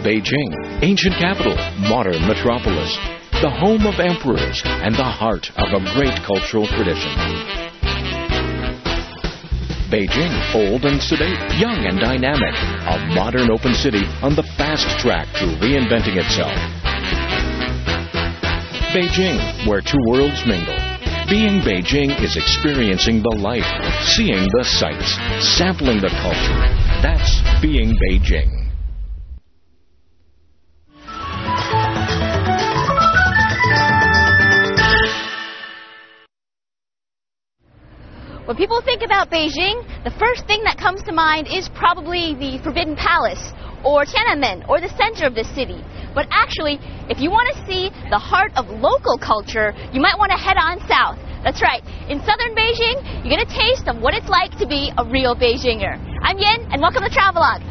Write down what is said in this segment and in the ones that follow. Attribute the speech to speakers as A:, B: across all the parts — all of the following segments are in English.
A: Beijing, ancient capital, modern metropolis, the home of emperors and the heart of a great cultural tradition. Beijing, old and sedate, young and dynamic, a modern open city on the fast track to reinventing itself. Beijing, where two worlds mingle. Being Beijing is experiencing the life, seeing the sights, sampling the culture. That's being Beijing.
B: When people think about Beijing, the first thing that comes to mind is probably the Forbidden Palace, or Tiananmen, or the center of the city. But actually, if you want to see the heart of local culture, you might want to head on south. That's right, in southern Beijing, you get a taste of what it's like to be a real Beijinger. I'm Yen, and welcome to Travelogue.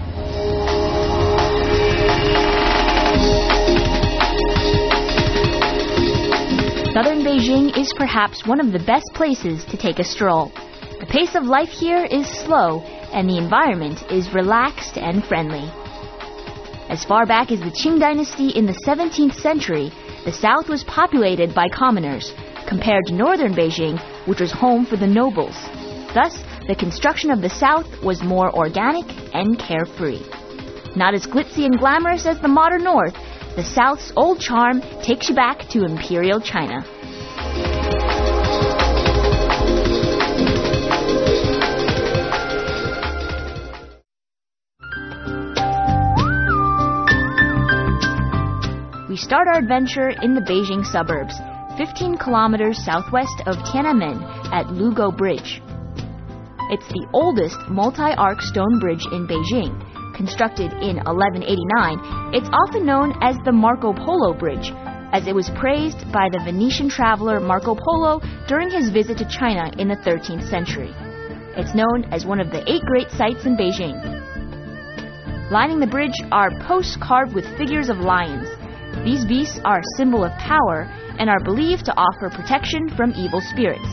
C: Southern Beijing is perhaps one of the best places to take a stroll. The pace of life here is slow, and the environment is relaxed and friendly. As far back as the Qing dynasty in the 17th century, the south was populated by commoners, compared to northern Beijing, which was home for the nobles. Thus, the construction of the south was more organic and carefree. Not as glitzy and glamorous as the modern north, the South's old charm takes you back to imperial China. We start our adventure in the Beijing suburbs, 15 kilometers southwest of Tiananmen at Lugo Bridge. It's the oldest multi-arc stone bridge in Beijing. Constructed in 1189, it's often known as the Marco Polo Bridge, as it was praised by the Venetian traveler Marco Polo during his visit to China in the 13th century. It's known as one of the 8 great sights in Beijing. Lining the bridge are posts carved with figures of lions. These beasts are a symbol of power and are believed to offer protection from evil spirits.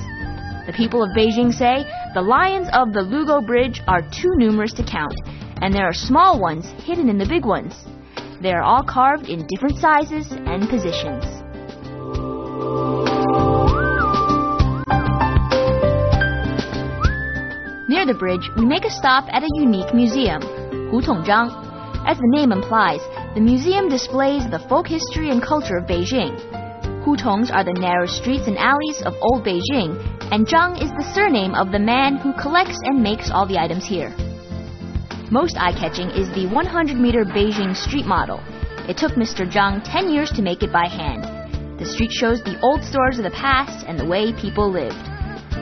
C: The people of Beijing say the lions of the Lugo Bridge are too numerous to count, and there are small ones hidden in the big ones. They are all carved in different sizes and positions. Near the bridge, we make a stop at a unique museum, Hutongzhang. As the name implies, the museum displays the folk history and culture of Beijing. Hutongs are the narrow streets and alleys of old Beijing, and Zhang is the surname of the man who collects and makes all the items here. Most eye-catching is the 100-meter Beijing street model. It took Mr. Zhang 10 years to make it by hand. The street shows the old stores of the past and the way people lived.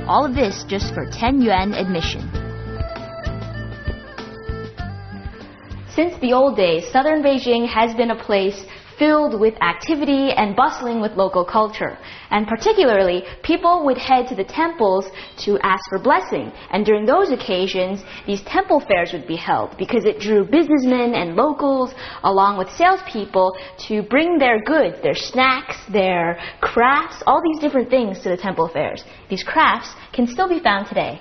C: All of this just for 10 yuan admission. Since the old days, southern Beijing has been a place filled with activity and bustling with local culture. And particularly, people would head to the temples to ask for blessing. And during those occasions, these temple fairs would be held because it drew businessmen and locals along with salespeople to bring their goods, their snacks, their crafts, all these different things to the temple fairs. These crafts can still be found today.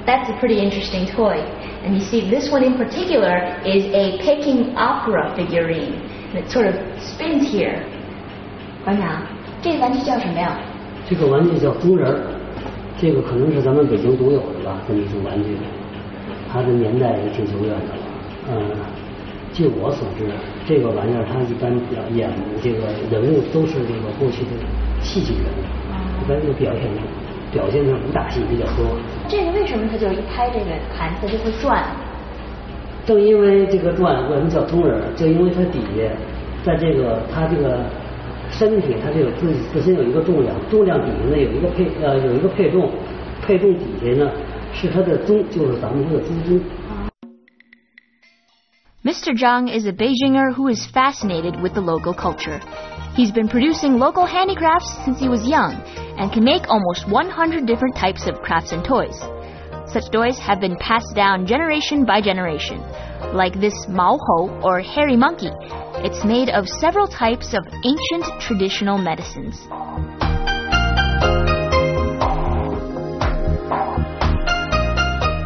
C: That's a pretty interesting toy. And you see, this one in particular is a Peking opera figurine. And it sort of spins here. 馆长，这个玩具叫什么呀？
D: 这个玩具叫钟人儿，这个可能是咱们北京独有的吧，这么一种玩具。它的年代也挺久远的了。据我所知，这个玩意儿它一般演的这个人物都是这个过去的戏剧人物，一般就表现上武打戏比较多。
C: 这个为什么它就一拍这个盘子就会转？
D: 正因为这个转，为什么叫钟人？就因为它底下，在这个它这个身体，它这个自身有一个重量，重量底下呢有一个配重，配重底下呢是它的钟，就是咱们这个资钟。
C: Mr. Zhang is a Beijinger who is fascinated with the local culture. He's been producing local handicrafts since he was young and can make almost 100 different types of crafts and toys. Such toys have been passed down generation by generation, like this Mao Hou or hairy monkey. It's made of several types of ancient traditional medicines.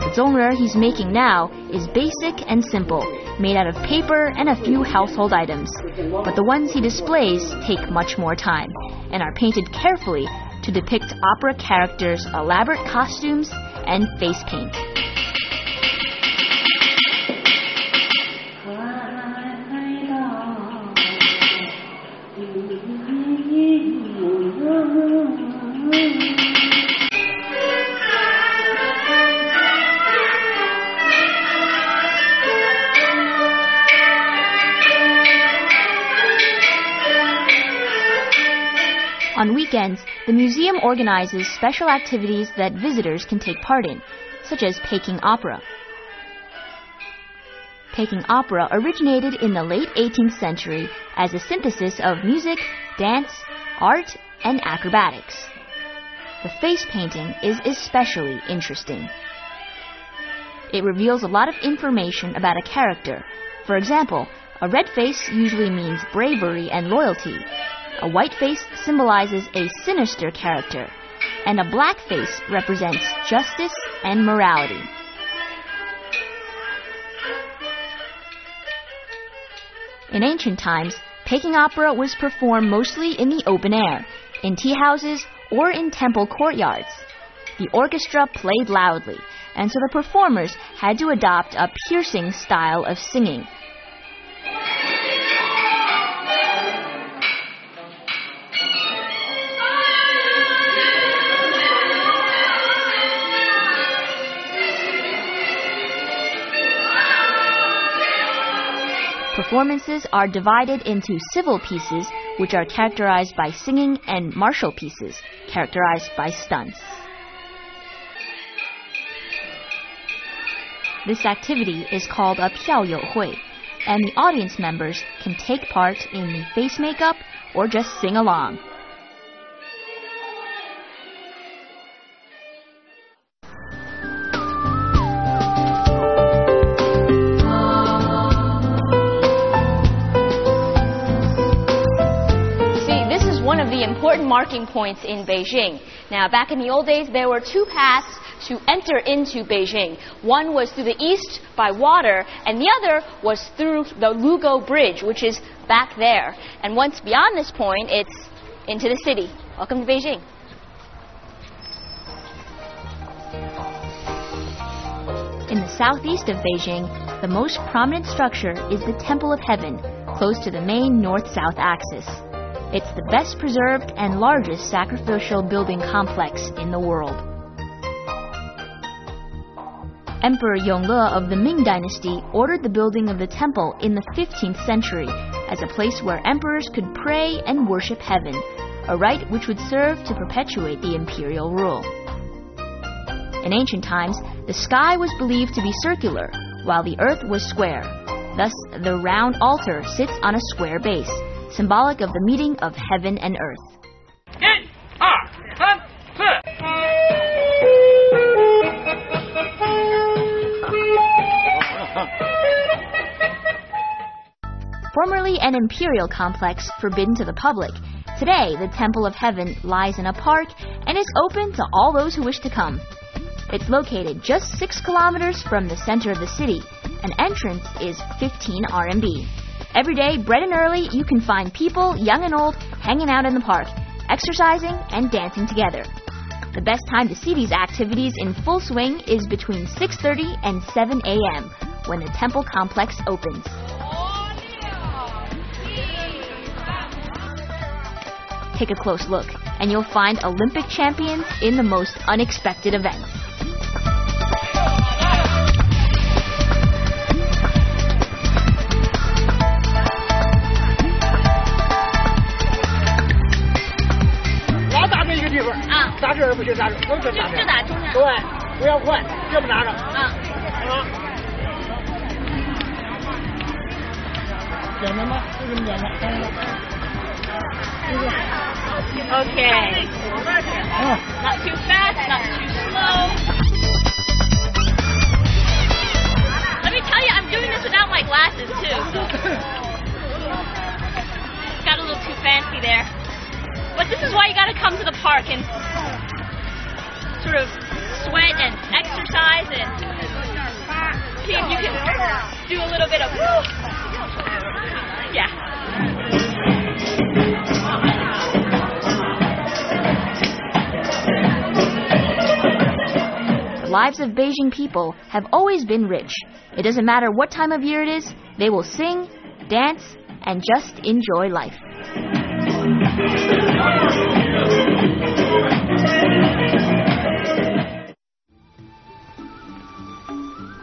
C: The zongre he's making now is basic and simple, made out of paper and a few household items. But the ones he displays take much more time and are painted carefully to depict opera characters' elaborate costumes and face paint. On weekends, the museum organizes special activities that visitors can take part in, such as Peking Opera. Peking Opera originated in the late 18th century as a synthesis of music, dance, art, and acrobatics. The face painting is especially interesting. It reveals a lot of information about a character. For example, a red face usually means bravery and loyalty. A white face symbolizes a sinister character, and a black face represents justice and morality. In ancient times, Peking opera was performed mostly in the open air, in tea houses, or in temple courtyards. The orchestra played loudly, and so the performers had to adopt a piercing style of singing. Performances are divided into civil pieces, which are characterized by singing, and martial pieces, characterized by stunts. This activity is called a 票友会, and the audience members can take part in the face makeup or just sing along.
B: Important marking points in Beijing. Now, back in the old days, there were two paths to enter into Beijing. One was through the east by water, and the other was through the Lugo Bridge, which is back there. And once beyond this point, it's into the city. Welcome to Beijing.
C: In the southeast of Beijing, the most prominent structure is the Temple of Heaven, close to the main north-south axis. It's the best preserved and largest sacrificial building complex in the world. Emperor Yongle of the Ming Dynasty ordered the building of the temple in the 15th century as a place where emperors could pray and worship heaven, a rite which would serve to perpetuate the imperial rule. In ancient times, the sky was believed to be circular, while the earth was square. Thus, the round altar sits on a square base, symbolic of the meeting of heaven and earth.
E: 1、2、3、4.
C: Formerly an imperial complex forbidden to the public, today the Temple of Heaven lies in a park and is open to all those who wish to come. It's located just 6 kilometers from the center of the city, and entrance is 15 RMB. Every day, bright and early, you can find people, young and old, hanging out in the park, exercising and dancing together. The best time to see these activities in full swing is between 6:30 and 7 a.m., when the temple complex opens. Take a close look, and you'll find Olympic champions in the most unexpected events.
B: Okay. Not too fast, not too slow. Let me tell you, I'm doing this without my glasses too, so. Got a little too fancy there. But this is why you gotta come to the park and sort of sweat and exercise and see if you can do a little bit of, yeah.
C: The lives of Beijing people have always been rich. It doesn't matter what time of year it is, they will sing, dance, and just enjoy life.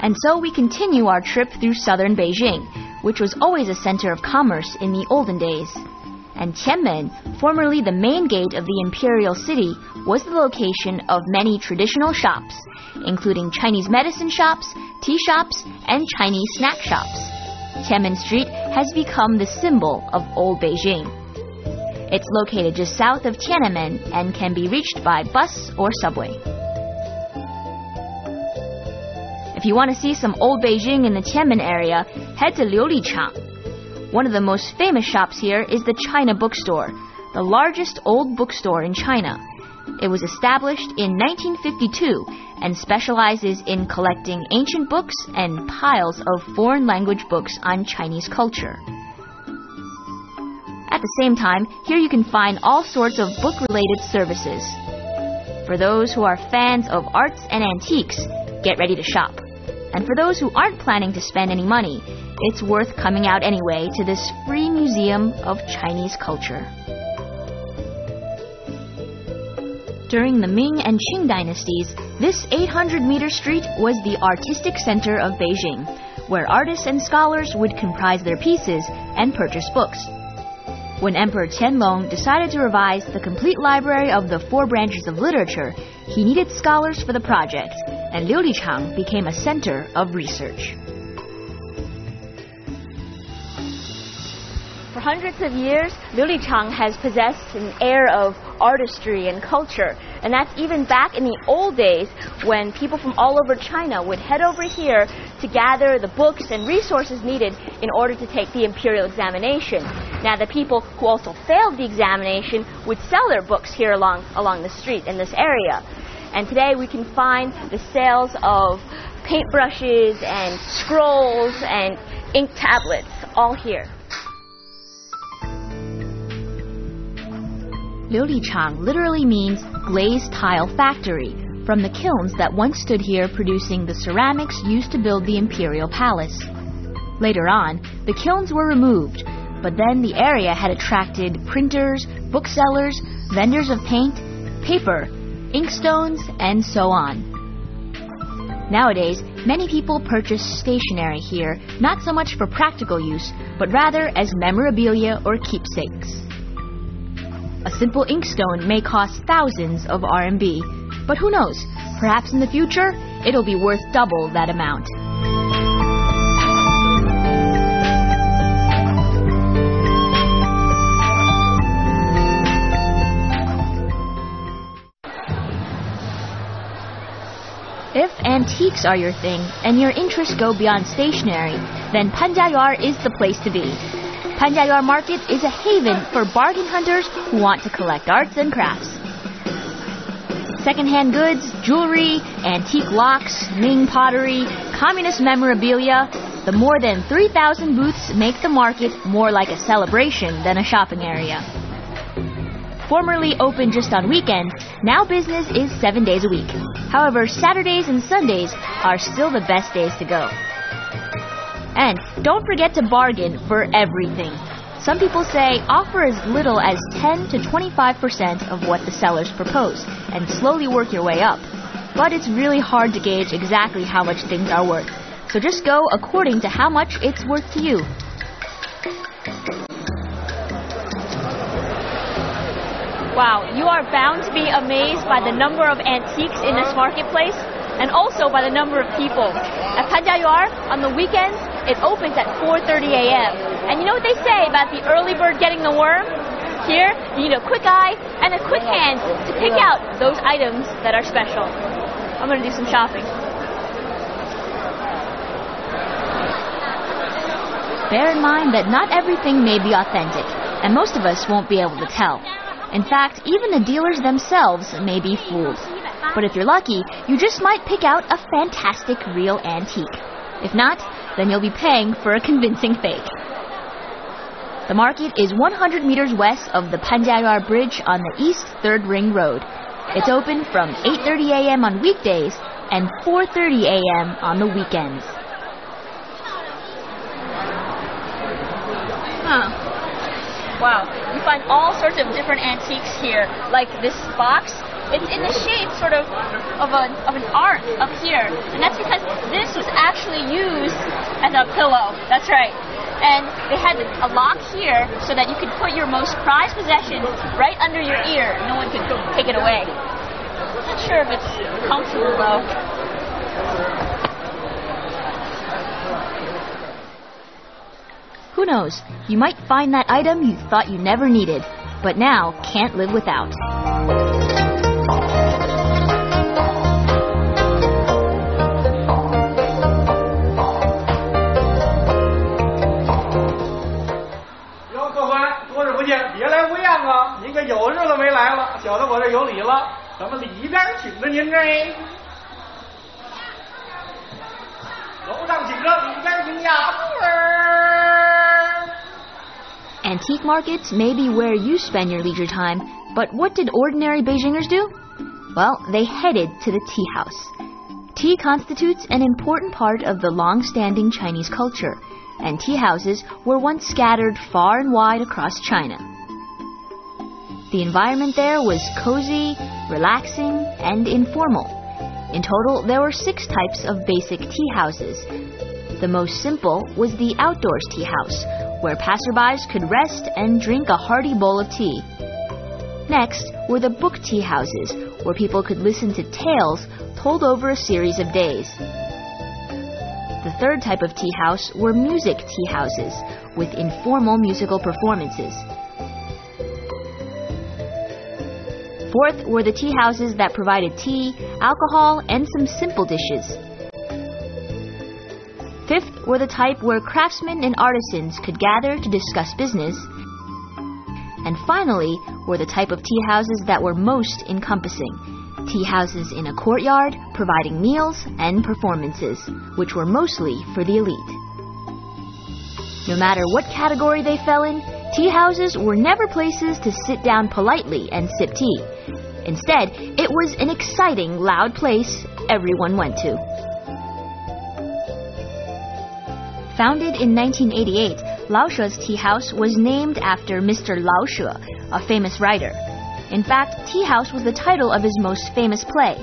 C: And so we continue our trip through southern Beijing, which was always a center of commerce in the olden days. And Tianmen, formerly the main gate of the imperial city, was the location of many traditional shops, including Chinese medicine shops, tea shops, and Chinese snack shops. Tianmen Street has become the symbol of old Beijing. It's located just south of Tiananmen and can be reached by bus or subway. If you want to see some old Beijing in the Tianmen area, head to Liulichang. One of the most famous shops here is the China Bookstore, the largest old bookstore in China. It was established in 1952 and specializes in collecting ancient books and piles of foreign language books on Chinese culture. At the same time, here you can find all sorts of book-related services. For those who are fans of arts and antiques, get ready to shop. And for those who aren't planning to spend any money, it's worth coming out anyway to this free museum of Chinese culture. During the Ming and Qing dynasties, this 800-meter street was the artistic center of Beijing, where artists and scholars would comprise their pieces and purchase books. When Emperor Qianlong decided to revise the complete library of the 4 branches of literature, he needed scholars for the project, and Liulichang became a center of research.
B: For hundreds of years, Liulichang has possessed an air of artistry and culture, and that's even back in the old days when people from all over China would head over here to gather the books and resources needed in order to take the imperial examination. Now, the people who also failed the examination would sell their books here along the street in this area. And today we can find the sales of paintbrushes and scrolls and ink tablets all here.
C: Liulichang literally means glazed tile factory, from the kilns that once stood here producing the ceramics used to build the imperial palace. Later on, the kilns were removed, but then the area had attracted printers, booksellers, vendors of paint, paper, inkstones, and so on. Nowadays, many people purchase stationery here, not so much for practical use, but rather as memorabilia or keepsakes. A simple inkstone may cost thousands of RMB, but who knows, perhaps in the future, it'll be worth double that amount. If antiques are your thing and your interests go beyond stationery, then Panjiayuan is the place to be. Panjiayuan Market is a haven for bargain hunters who want to collect arts and crafts. Secondhand goods, jewelry, antique locks, Ming pottery, communist memorabilia, the more than 3,000 booths make the market more like a celebration than a shopping area. Formerly open just on weekends, now business is 7 days a week. However, Saturdays and Sundays are still the best days to go. And don't forget to bargain for everything. Some people say offer as little as 10 to 25% of what the sellers propose and slowly work your way up. But it's really hard to gauge exactly how much things are worth. So just go according to how much it's worth to you.
B: Wow, you are bound to be amazed by the number of antiques in this marketplace and also by the number of people. At Panjiayuan, on the weekends, it opens at 4:30 a.m. And you know what they say about the early bird getting the worm? Here, you need a quick eye and a quick hand to pick out those items that are special. I'm going to do some shopping.
C: Bear in mind that not everything may be authentic, and most of us won't be able to tell. In fact, even the dealers themselves may be fooled. But if you're lucky, you just might pick out a fantastic real antique. If not, then you'll be paying for a convincing fake. The market is 100 meters west of the Panjiayuan Bridge on the East 3rd Ring Road. It's open from 8:30 a.m. on weekdays and 4:30 a.m. on the weekends.
B: Wow, you find all sorts of different antiques here, like this box. It's in the shape sort of an arc up here, and that's because this was actually used as a pillow. That's right. And they had a lock here so that you could put your most prized possession right under your ear. No one could take it away. I'm not sure if it's comfortable though.
C: Who knows? You might find that item you thought you never needed, but now can't live without. Antique markets may be where you spend your leisure time, but what did ordinary Beijingers do? Well, they headed to the tea house. Tea constitutes an important part of the long-standing Chinese culture, and tea houses were once scattered far and wide across China. The environment there was cozy, relaxing, and informal. In total, there were 6 types of basic tea houses. The most simple was the outdoors tea house, where passerbys could rest and drink a hearty bowl of tea. Next were the book tea houses, where people could listen to tales told over a series of days. The third type of tea house were music tea houses, with informal musical performances. Fourth were the tea houses that provided tea, alcohol, and some simple dishes. Fifth were the type where craftsmen and artisans could gather to discuss business. And finally were the type of tea houses that were most encompassing. Tea houses in a courtyard, providing meals and performances, which were mostly for the elite. No matter what category they fell in, tea houses were never places to sit down politely and sip tea. Instead, it was an exciting, loud place everyone went to. Founded in 1988, Laoshe's Tea House was named after Mr. Laoshe, a famous writer. In fact, Tea House was the title of his most famous play.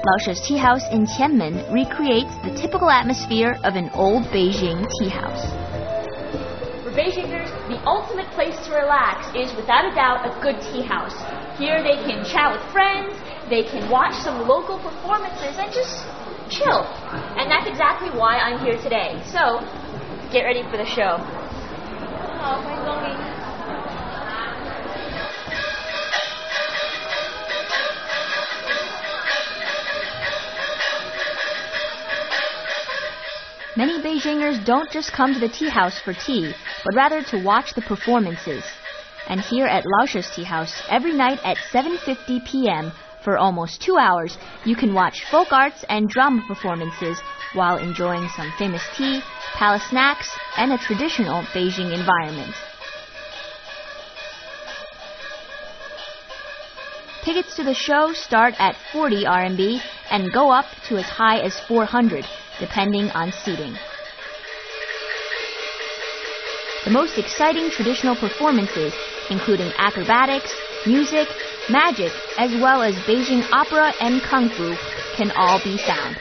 C: Laoshe's Tea House in Tianmen recreates the typical atmosphere of an old Beijing tea house.
B: For Beijingers, the ultimate place to relax is without a doubt a good tea house. Here they can chat with friends, they can watch some local performances, and just chill. And that's exactly why I'm here today. So, get ready for the show.
C: Many Beijingers don't just come to the tea house for tea, but rather to watch the performances. And here at Laoshe's Tea House, every night at 7:50 p.m., for almost 2 hours, you can watch folk arts and drama performances while enjoying some famous tea, palace snacks, and a traditional Beijing environment. Tickets to the show start at 40 RMB and go up to as high as 400, depending on seating. The most exciting traditional performances, including acrobatics, music, magic, as well as Beijing opera and kung fu, can all be found.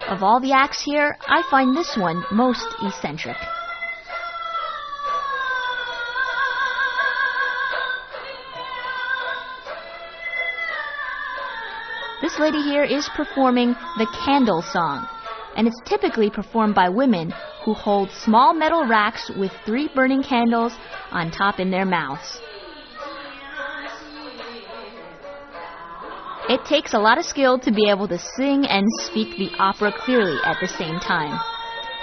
C: Of all the acts here, I find this one most eccentric. lady here is performing the candle song, and it's typically performed by women who hold small metal racks with 3 burning candles on top in their mouths. It takes a lot of skill to be able to sing and speak the opera clearly at the same time.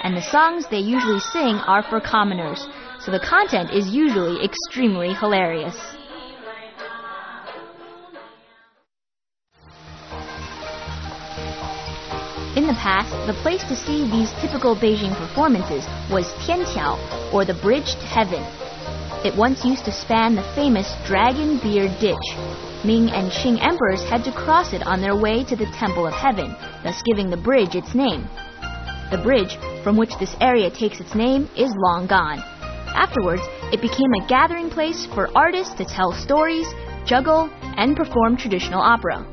C: And the songs they usually sing are for commoners, so the content is usually extremely hilarious. In the past, the place to see these typical Beijing performances was Tianqiao, or the Bridge to Heaven. It once used to span the famous Dragon Beard Ditch. Ming and Qing emperors had to cross it on their way to the Temple of Heaven, thus giving the bridge its name. The bridge, from which this area takes its name, is long gone. Afterwards, it became a gathering place for artists to tell stories, juggle, and perform traditional opera.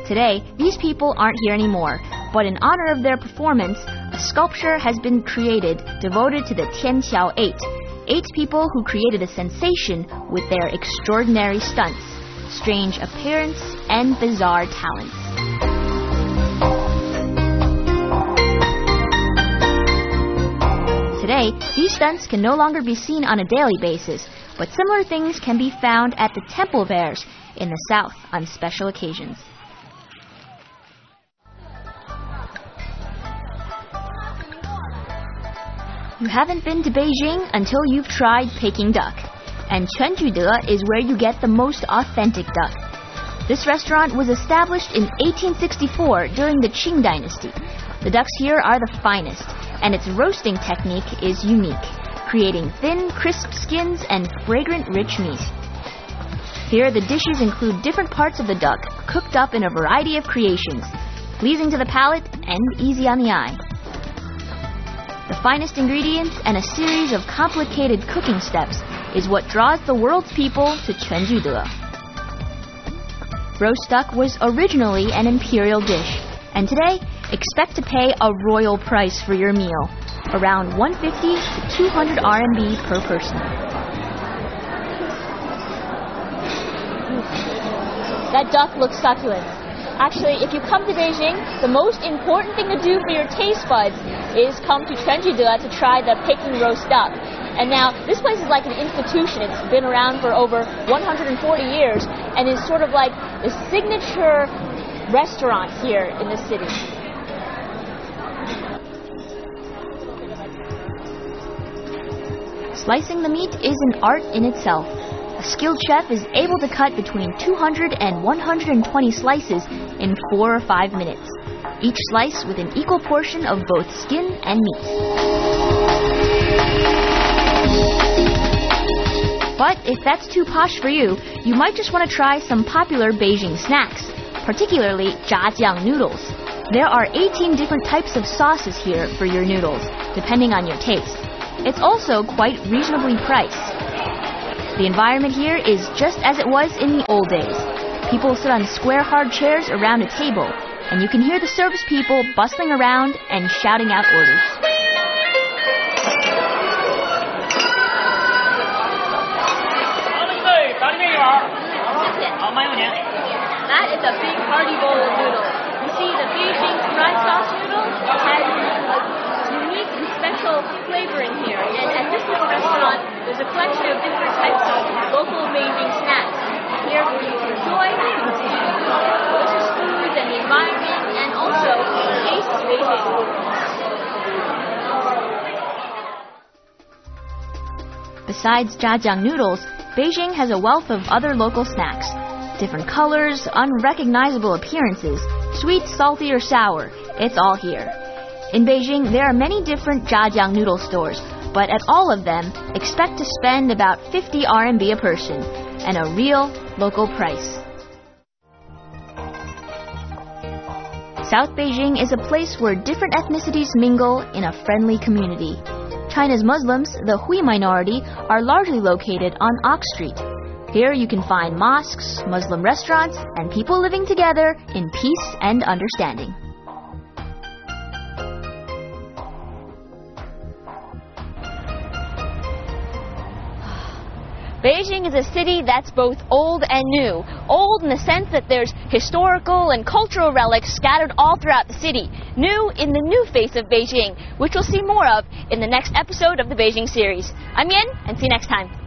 C: Today, these people aren't here anymore, but in honor of their performance, a sculpture has been created devoted to the Tianqiao 8 people who created a sensation with their extraordinary stunts, strange appearance, and bizarre talents. Today, these stunts can no longer be seen on a daily basis, but similar things can be found at the temple fairs in the south on special occasions. You haven't been to Beijing until you've tried Peking duck. And Quanjude is where you get the most authentic duck. This restaurant was established in 1864 during the Qing dynasty. The ducks here are the finest, and its roasting technique is unique, creating thin, crisp skins and fragrant, rich meat. Here, the dishes include different parts of the duck, cooked up in a variety of creations, pleasing to the palate and easy on the eye. The finest ingredients and a series of complicated cooking steps is what draws the world's people to Quanjude. Roast duck was originally an imperial dish, and today, expect to pay a royal price for your meal, around 150 to 200 RMB per person.
B: That duck looks succulent. Actually, if you come to Beijing, the most important thing to do for your taste buds is come to Quanjude to try the Peking roast duck. And now, this place is like an institution. It's been around for over 140 years and is sort of like the signature restaurant here in the city.
C: Slicing the meat is an art in itself. A skilled chef is able to cut between 200 and 120 slices in 4 or 5 minutes, each slice with an equal portion of both skin and meat. But if that's too posh for you, you might just want to try some popular Beijing snacks, particularly zhajiang noodles. There are 18 different types of sauces here for your noodles, depending on your taste. It's also quite reasonably priced. The environment here is just as it was in the old days. People sit on square hard chairs around a table, and you can hear the service people bustling around and shouting out orders.
B: That is a big hearty bowl of noodles. You see, the Beijing fried sauce noodle has a unique and special flavor in here. And at this little restaurant, there's a collection of different types of local Beijing snacks. Here you can enjoy delicious foods and the environment, and also taste Beijing.
C: Besides zhajiang noodles, Beijing has a wealth of other local snacks. Different colors, unrecognizable appearances, sweet, salty, or sour. It's all here. In Beijing, there are many different zhajiang noodle stores, but at all of them, expect to spend about 50 RMB a person, and a real local price. South Beijing is a place where different ethnicities mingle in a friendly community. China's Muslims, the Hui minority, are largely located on Ox Street. Here you can find mosques, Muslim restaurants, and people living together in peace and understanding.
B: Beijing is a city that's both old and new. Old in the sense that there's historical and cultural relics scattered all throughout the city. New in the new face of Beijing, which we'll see more of in the next episode of the Beijing series. I'm Yin, and see you next time.